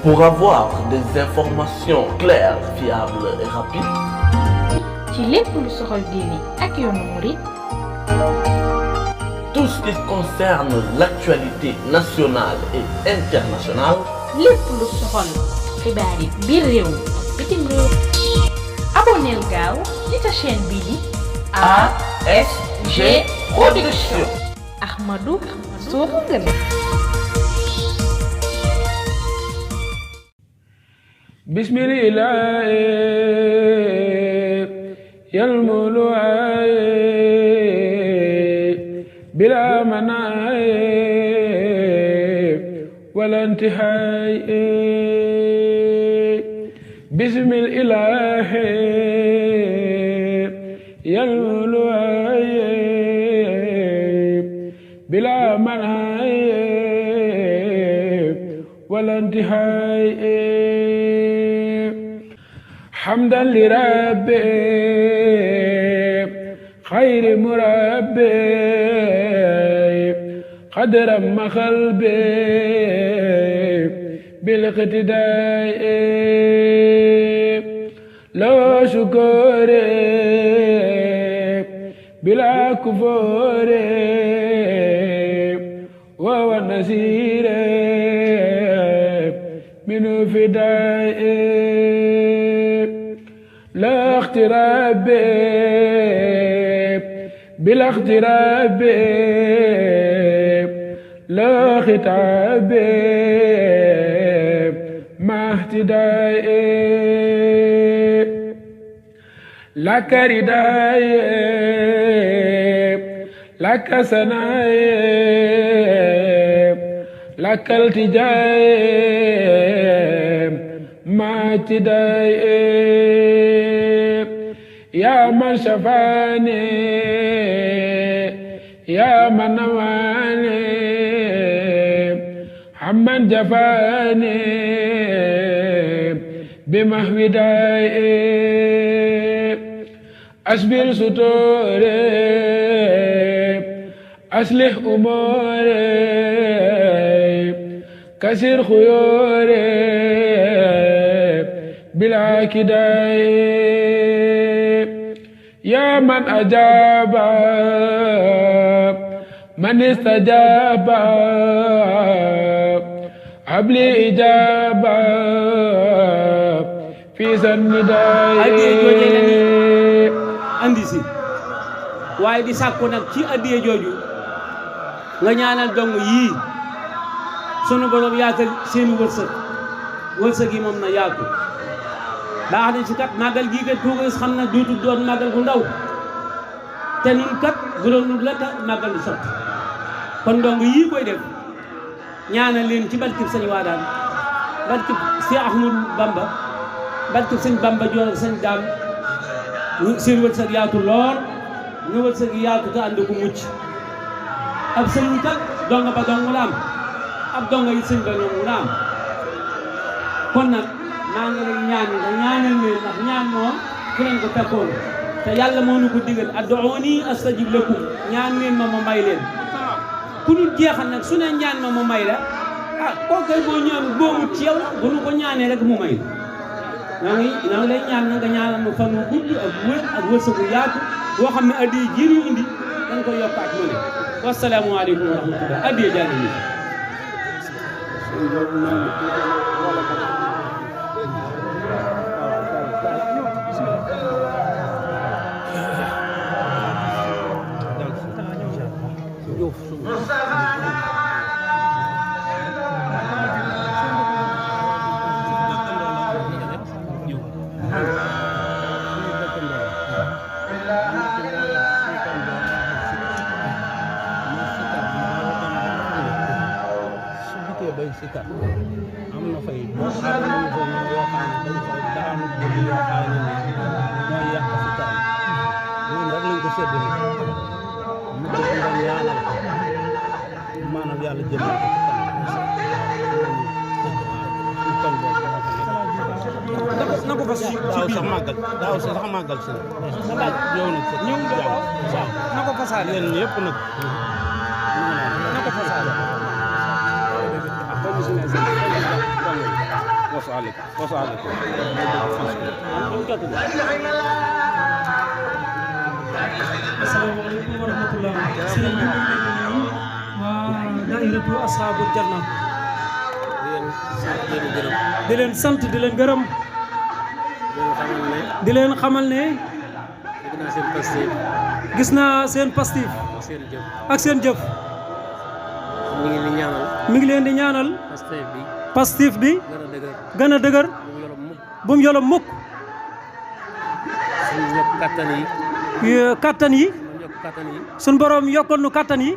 Pour avoir des informations claires, fiables et rapides, ci lépp lu soxal diine ak yoonu murid, tout ce qui concerne l'actualité nationale et internationale, lépp lu soxal xibaar yi biir réew mi ak bitim réew. abonneel gaaw ci sa chaîne bii di ASG Production. Ahmadou Sow Ngale. bismillah yalmulu bila manay wala intihay bismillah yalmulu bila manay wala intihay حمدا لربي خير مربي قدر ما قلبي بالاقتداء لو شكر بلا كفور وهو النصير منه فداء لا اغتراب بلا اغتراب لا خطاب مع اهتداء لك رداء لك سناء لك التجاء مع اهتداء يا من شفاني يا من نواني عمن جفاني بمحو دائي أصبر ستوري أصلح أموري كسر خيوري بلا كدائي يا من أجاب من استجاب أبلي إجابة في سنداء addiye jooju la ni andi si waaye di sàkku nag ci addiye jooju nga ñaanal dong yii sunu borom yaatal seeni wërsëg yi moom na yaatu baax na ci kat màggal gii kat ku ko gis xam na dootu doon màggal gu ndaw te nun kat bu doon la ta màggal du sotti kon ndong yii koy def ñaanal leen ci barkib sëñ Waadaan barkib Cheikh Ahmadou Bamba barkib sëñ Bamba Joor sëñ Daam seen wërsëg yaatu lool ñu wërsëg yaatu te ànd ku mucc ab sëñ kat donga ba dong la am ab donga yi sëñ ba ñoom la am kon nag maa ngi lay ñaan nga ñaanal leen ndax ñaan moom ku leen ko fekkoon te yàlla moo nu ko digal ad'uuni astajib lakum ñaan leen ma may leen ku dul jeexal nag su ne ñaan ma may la ah kooku boo ñaan boo mut ci yow bu nu ko ñaanee rek mu may la maa ngi lay ñaan na nga ñaanal ma fan wu gudd ak wér ak wërsëgu yaatu boo xam ne addiya ji ñu indi dañ ko yokk ak mu ne wasalaamu aleykum wa rahmatullah addiya jàll ni sikar am na fay boo xam ne yoo xam ne dañ koy daanu bëgg yoo xam ne mooy yàq sikar loolu rek lañ ko séddale mu bëgg nga ñaanal ko maanaam yàlla jëmal ko ci kanam na ko fas ci daaw sax màggal daaw sax màggal si la ñëw na ci ñëw na ko fasaale yéen ñëpp nag na ko fasaale wasaale ko wasaale ko asalaamaaleykum wa rahmatullah sëriñ bi waa daayiratu ashaabul janna di leen sant di leen gërëm di leen xamal ne gis naa seen pastif ak seen jëf mi ngi leen di ñaanal pastif bi gën a dëgër bu mu yolom mukk kattan yi suñ borom yokkal nu kattan yi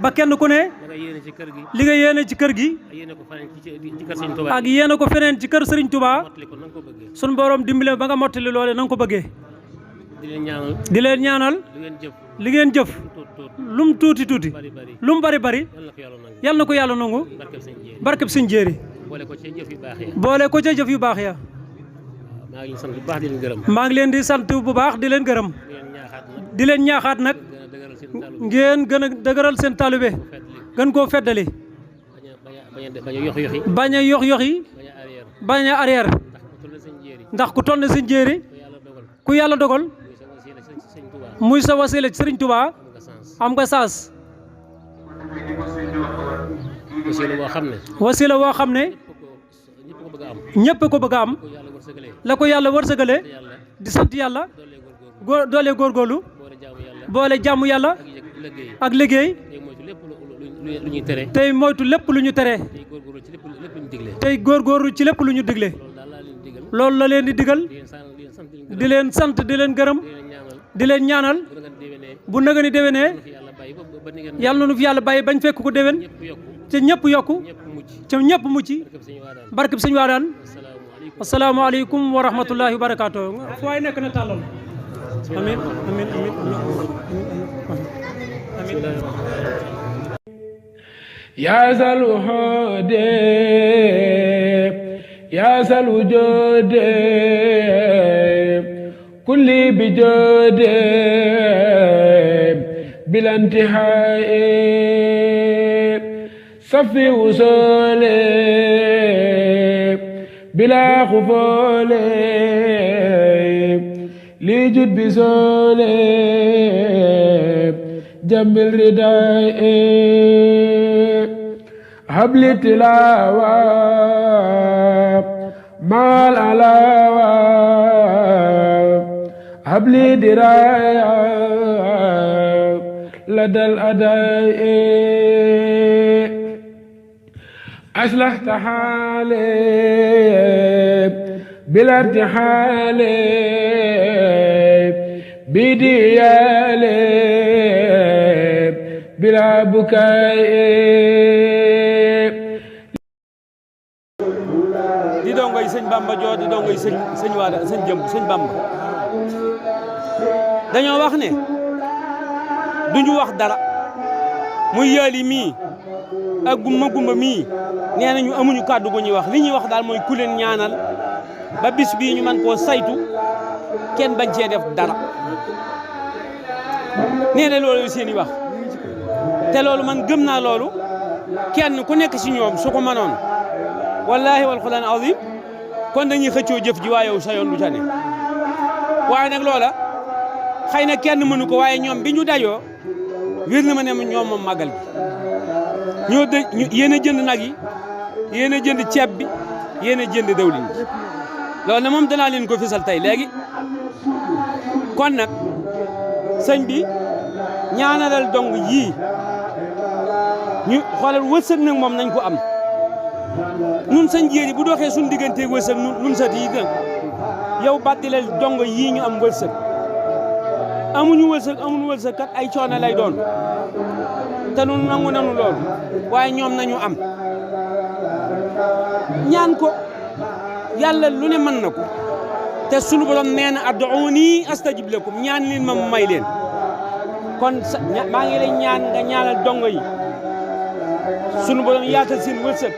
ba kenn ku ne li nga yéene ci kër gi ak yéene ko feneen ci kër Serigne Touba suñ borom dimbale ba nga mottali loole na nga ko bëggee di leen ñaanal li ngeen jëf lu mu tuuti tuuti lu mu bari bari yal na ko yàlla nangu barkeb Sëñ Jéeri boole ko ca jëf yu baax ya maa ngi leen di sant bu baax di leen gërëm di leen ñaaxaat nag ngeen gën a dëgëral seen taalibe gën koo feddali bañ a yox yoxi bañ a arrière ndax ku toll na Sëñ Jéeri ku yàlla dogal muy sa wasila ci Sëriñ Tuubaa am nga saas wasila boo xam ne ñëpp ko bëgg a am la ko yàlla wërsëgale di sant yàlla doole góorgóorlu boole jàmm yàlla ak liggéey tey moytu lépp lu ñu tere tey góorgóorlu ci lépp lu ñu digle loolu la leen di digal di leen sant di leen gërëm di leen ñaanal bu naga ni déwénee yàlla na nu fi yàlla bàyyi bañ fekk ko déwén ca ñëpp yokku ca ñëpp mucc barkeb Sëñ Waadaan asalaamaaleykum wa rahmatullahi wa barakaatu fu waay nekk na tàllal amin amin amin amin يا ذا الوجود يا ذا الوجود كل بجود بلا انتهاء صفي وصولي بلا خفول ليجد بزولي جنب الرداء هب لي تلاوة مع العلاوة هب لي دراية لدى الأداء أصلحت حالي بلا ارتحال بديالي بلا بكاء di dongoy sëñ Bamba joo di dongoy sëñ Waada sëñ jëm sëñ Bamba dañoo wax ne duñu wax dara muy yaali mii ak gumba mii nee nañu amuñu kàddu gu ñuy wax li ñuy wax daal mooy ku leen ñaanal ba bis bii ñu man koo saytu kenn bañ cee def dara nee na loolu seen i wax te loolu man gëm naa loolu kenn ku nekk ci ñoom su ko mënoon wallaahi wal quraan azim kon dañuy xëccoo jëf ji waaye yow sa yoon du ca ne waaye nag loola xëy na kenn mënu ko waaye ñoom bi ñu dajoo wér na ma ne ñoom moom màggal gi ñoo yéen a jënd nag yi yéen a jënd ceeb bi yéen a jënd dawlin bi loolu ne moom danaa leen ko fisal tey léegi kon nag sëñ bi ñaanalal dong yii ñu xoolal wërsëg nag moom nañ ko am nun sëñ Jéeri bu doxee suñu digganteeg wërsëg nun sat yi nag yow battilal dong yii ñu am wërsëg amuñu wërsëg kat ay coono lay doon te nun nangu nanu loolu waaye ñoom nañu am ñaan ko yàlla lu ne mën na ko te sunu borom nee na ad'uuni astajib lakum ñaan leen ma may leen kon maa ngi lay ñaan nga ñaanal dongo yi sunu borom yaatal seen wërsëg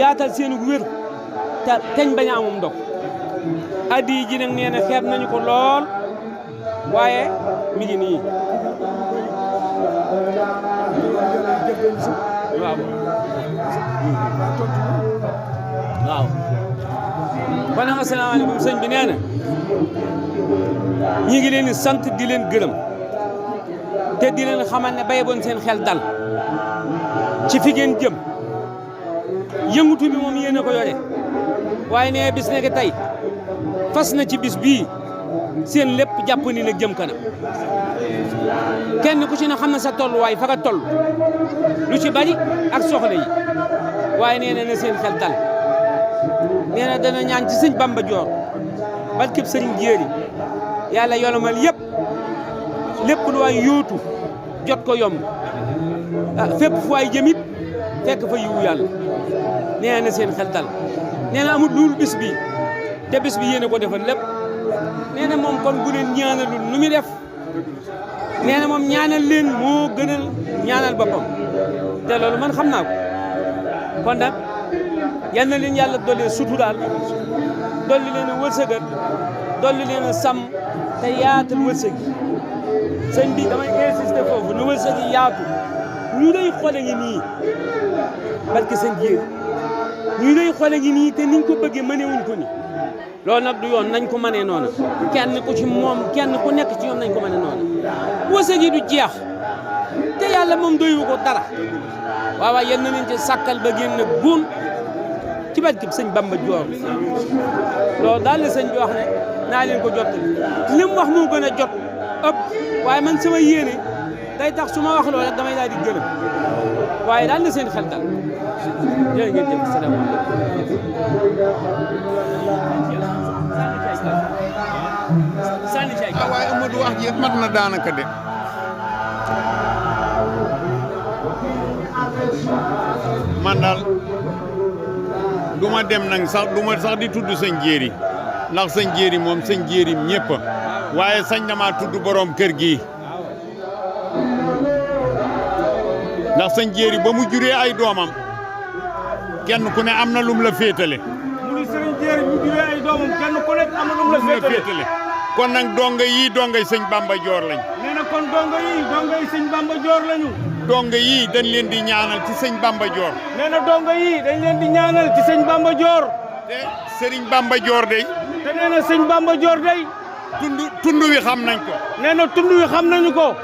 yaatal seen wér te teñ bañ a amum ndog addi ji nag nee na xeeb nañu ko lool waaye mi ngi nii waaw asalaamaaleykum sëñ bi nee na ñi ngi leen di sant di leen gërëm te di leen xamal ne bay boon seen xel dal ci fi ngeen jëm yëngutu bi moom yéen a ko yore waaye nee bis nekk tey fas na ci bis bii seen lépp jàpp ni nag jëm kanam kenn ku ci ne xam na sa tolluwaay fa nga toll lu ci bari ak soxla yi waaye nee na seen xel dal nee na dana ñaan ci sëñ Bamba Joor barkeb sëriñ Jéeri yàlla yolomal yëpp lépp lu waay yóotu jot ko yomb fépp fu waay jëmit fekk fa yiwu yàlla nee na seen xel dal nee na amul luul bis bi te bis bi yéen a ko defal lépp nee na moom kon bu leen ñaanalul nu muy def nee na moom ñaanal leen moo gënal ñaanal boppam te loolu man xam naa ko kon nag yal na leen yàlla dolli suturaal dolli leen a wërsëgal dolli leen a sàmm te yaatal wërsëg yi sëñ bi damay insister foofu nu wërsëg yi yaatu ñu lay xoole ngi nii barke sëñ Jéer ñu lay xoole ngi nii te niñ ko bëggee mënewuñ ko ni loolu nag du yoon nañ ko mënee noonu kenn ku ci moom kenn ku nekk ci ñoom nañ ko mënee noonu wërsëg yi du jeex te yàlla moom doyu ko dara waaw yal na leen ci sàkkal ba génn buun ci barkeb sëñ Bamba Joor loolu daal la sëñ bi wax ne naa leen ko jottali li mu wax moo gën a jot ëpp waaye man sama yéene day tax su ma wax loolu rek damay daal di gërëm waaye daal na seen xel dal jërë ngeen jëf salaamaaleykum waaye Amadou wax ji mat na daanaka de man daal du ma dem nag sax du ma sax di tudd sëñ Jéeri ndax sëñ Jéeri moom sëñ Jéeri ñëpp waaye sañ na maa tudd borom kër gi ndax sëñ Jéeri ba mu juree ay doomam kenn ku ne am na lum la féetale. mu ni sëñ Jéeri bu juree ay doomam kenn ku nekk am na lum la féetale. kon nag donga yii dongay sëñ Bamba Joor lañ. nee na kon donga yii dongay sëñ Bamba Joor lañu. donga yii dañ leen di ñaanal ci sëñ Bamba Joor. nee na donga yii dañ leen di ñaanal ci sëñ Bamba Joor. te sëriñ Bamba Joor day. te nee na sëñ Bamba Joor day. tund wi xam nañ ko. nee na tund wi xam nañu ko.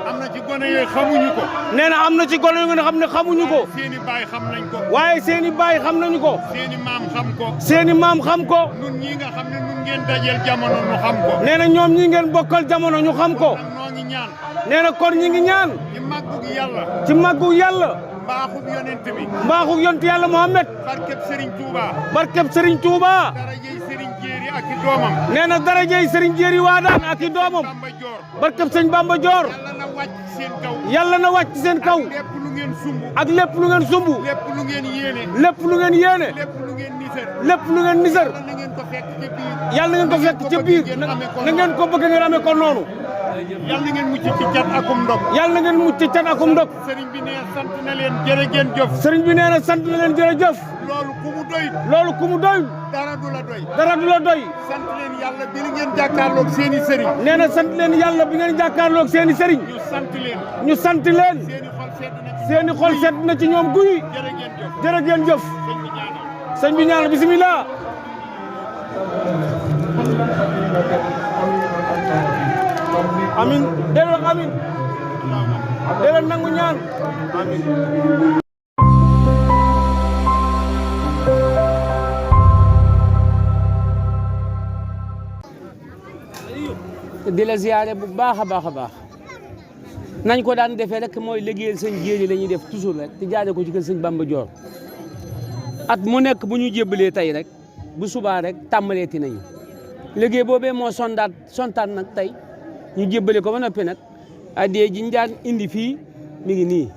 am na ci gone yooyu xamuñu ko. nee na am na ci gone yoo xam ne xamuñu ko. seeni baay xam nañ ko. waaye seeni baay xam nañu ko. seeni maam xam ko. seeni maam xam ko. nun ñii nga xam ne nun ngeen dajeel jamono ñu xam ko. nee na ñoom ñi ngeen bokkal jamono ñu xam ko. noo ngi ñaan. nee na kon ñi ngi ñaan. ci màggug yàlla. ci màggug yàlla. mbaaxug yonent bi. mbaaxug yonent yàlla Muhammad. barkeb Serigne Touba. barkeb Serigne Touba. darajey Serigne Jéeri ak i doomam. nee na darajey Serigne Jéeri Waadaan ak i doomam. Bamba Joor. barkeb sëñ Bamba Joor. yàlla na wàcc seen kaw. yàlla na wàcc seen kaw. lépp lu ngeen sumb. ak lépp lu ngeen sumb. lépp lu ngeen yéene. lépp lu ngeen yéene. lépp lu ngeen nisër. lépp lu ngeen nisër. yàlla na ngeen ko fekk ca biir. yàlla na ngeen ko fekk ca biir. na ngeen ko bëgg ngeen amee ko noonu. yàlla na ngeen mucc ci cat akum ndog. yàlla na ngeen mucc ci cat akum ndog. sëriñ bi nee sant na leen jërë ngeen jëf. sëriñ bi nee na sant na leen jërëjëf. loolu ku mu doy. loolu ku mu doy. dara du la doy. dara du la doy. sant leen yàlla bi ngeen jàkkaarloog seen i sëriñ. nee na sant leen yàlla bi ngeen jàkkaarloog seen i sëriñ. ñu sant leen. ñu sant leen. seen i xol sedd na ci seen i xol sedd na ci ñoom guy. jërë ngeen jëf. jërë ngeen jëf. sëñ bi ñaanal. sëñ bi ñaanal bisimilah. amin déedéet amin déedéet nangu ñaan amin. di la ziyaare bu baax a baax a baax nañ ko daan defee rek mooy liggéeyal sëñ Jéeri la ñuy def toujours rek te jaare ko ci kër sëñ Bamba Joor at mu nekk bu ñu jébbalee tey rek bu subaa rek tàmbaleeti nañu liggéey boobee moo sontaat nag tey ñu jébbale ko ba noppi nag addee ji ñu daan indi fii mi ngi nii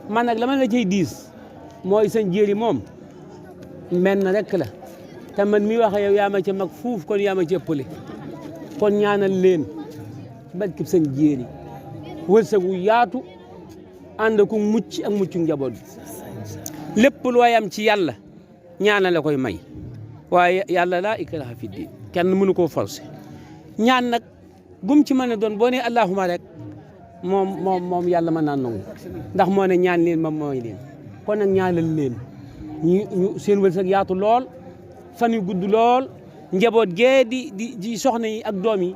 man nag la ma la cay diis mooy sëñ Jéeri moom menn rek la te man mi wax yow yaa ma ca mag fuuf kon yaa ma ca ëppale kon ñaanal leen barkeb sëñ Jéeri wërsëgu yaatu ànd ku mucc ak muccu njaboot bi lépp loo yam ci yàlla ñaanal la koy may waaye yàlla laa ikraha fi diin kenn mënu koo forcé ñaan nag gum ci mën a doon boo nee allahuma rek moom yàlla mën naa nangu ndax moo ne ñaan leen ma mooy leen kon nag ñaanal leen ñu seen wërsëg yaatu lool fan yu gudd lool njaboot gee di soxna yi ak doom yi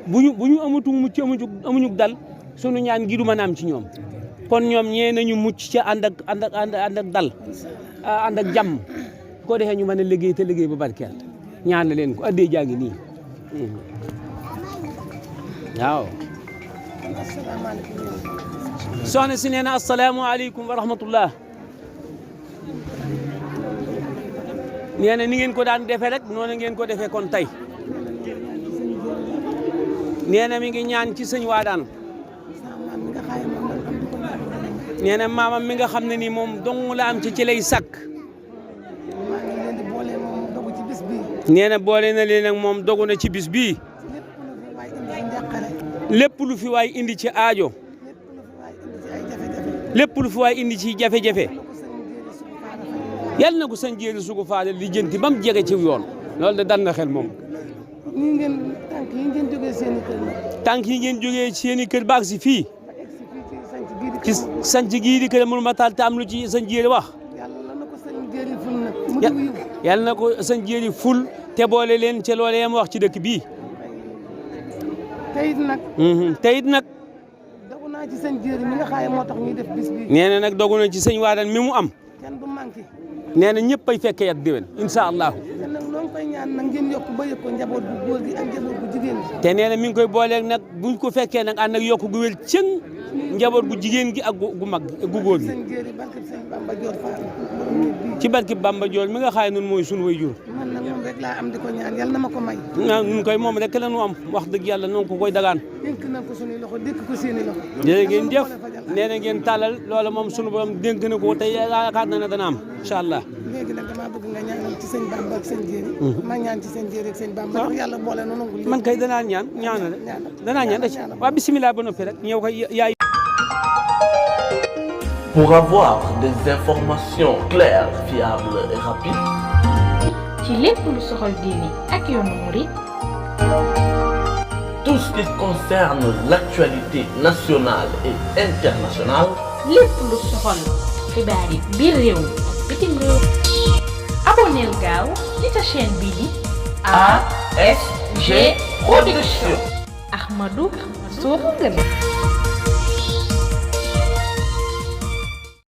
bu ñu amatu mucc amuñu dal sunu ñaan gi du mën a am ci ñoom kon ñoom ñee nañu mucc ci ànd ak dal ànd ak jàmm ko defee ñu mën a liggéey te liggéey ba barkeel ñaan na leen ko addee jaa ngi nii waaw soxna si nee na asalaamaaleykum wa rahmatullah nee na ni ngeen ko daan defee rek noonu ngeen ko defee kon tey nee na mi ngi ñaan ci sëñ Waadaan nee na maamam mi nga xam ne ni moom dong la am ci lay sàkk nee na boole na leen ak moom dogu na ci bis bii lépp lu fi waay indi ci aajo lépp lu fi waay indi ci jafe-jafe yal na ko sëñ Jéeri Sugu Faal li jënti ba mu jege ci yoon loolu da dal na xel moom tànk yi ngeen jógee seen i kër baag si fii ci sanc gii di kër mënu ma taal te am lu ci sëñ Jéeri wax yal na ko sëñ Jéeri ful te boole leen ca loolee yam wax ci dëkk bii teyit nag dogu naa ci sëñ Jéeri mi nga xaaye moo tax ñuy def bis bi nee na nag dogu na ci sëñ Waadaan mi mu am kenn du manqué nee na ñëpp ay fekkee at déwén incha allahu te nag noo ngi koy ñaan nag ngeen yokk ba yëg ko njaboot bu góor gi ak njaboot bu jigéen gi te nee na mi ngi koy booleeg nag buñ ko fekkee nag ànd ak yokk gu wér cëng njaboot gu jigéen gi ak gu mag gu góor gi sëñ Jéeri barkeb sëñ Bamba Joor Faal ci barkeb Bamba Joor mi nga xaaye noonu mooy sunu way jur man nag moom rek laa am di ko ñaan yàlla na ma ko may ñun koy moom rek la ñu am wax dëgg yàlla noonu ko koy dagaan dénk na ko suñuy loxo dénk ko seeni loxo jërë ngeen jëf nee na ngeen tàllal loola moom sunu borom dénk na ko te yaakaar na ne dana am incha allah léegi nag damaa bëgg nga ñaanal ci sëñ Bamba ak sëñ Jéeri ma ñaan ci sëñ Jéeri ak sëñ Bamba ndax yàlla boole na nangu man kay danaa ñaan danaa ñaan waa bisimilah ba noppi rek ñëw koy yaay. Pour avoir des informations claires, fiables et rapides, ci lépp lu soxal diini ak yoonu murid, tout ce qui concerne l'actualité nationale et internationale, lépp lu soxal xibaar yi biir réew mi bitim réew. abonneel gaaw ci sa chaîne bii di ASG Production. Ahmadou Sow